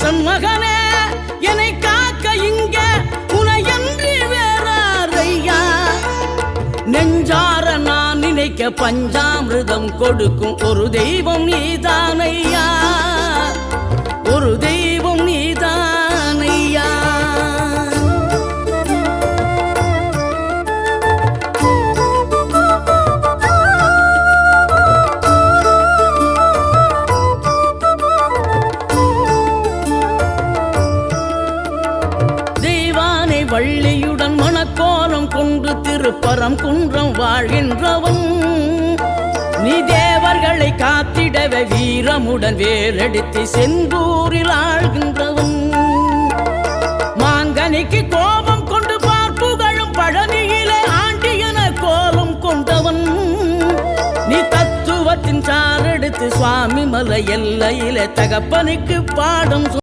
ஈசன் மகனே என்னை காக்க இங்க உனையன்றி வேறாரையா. நெஞ்சார நான் நினைக்க பஞ்சாமிர்தம் கொடுக்கும் ஒரு தெய்வம் நீதானையா, ஒரு தெய்வம் நீதானையா. வள்ளியுடன் மணக்கோலம் கொண்டு திருப்பரம் குன்றம் வாழ்கின்றவன் நீ. தேவர்களை காத்திடவே வீரமுடன் வேலெடுத்து செந்தூரில் ஆழ்கின்றவன். மாங்கனிக்கு கோபம் கொண்டு பார்ப்புகழும் பழனியிலே ஆண்டியன கோலம் கொண்டவன் நீ. தத்துவத்தின் சாரெடுத்து சுவாமி மலை எல்லையிலே தகப்பனுக்கு பாடும்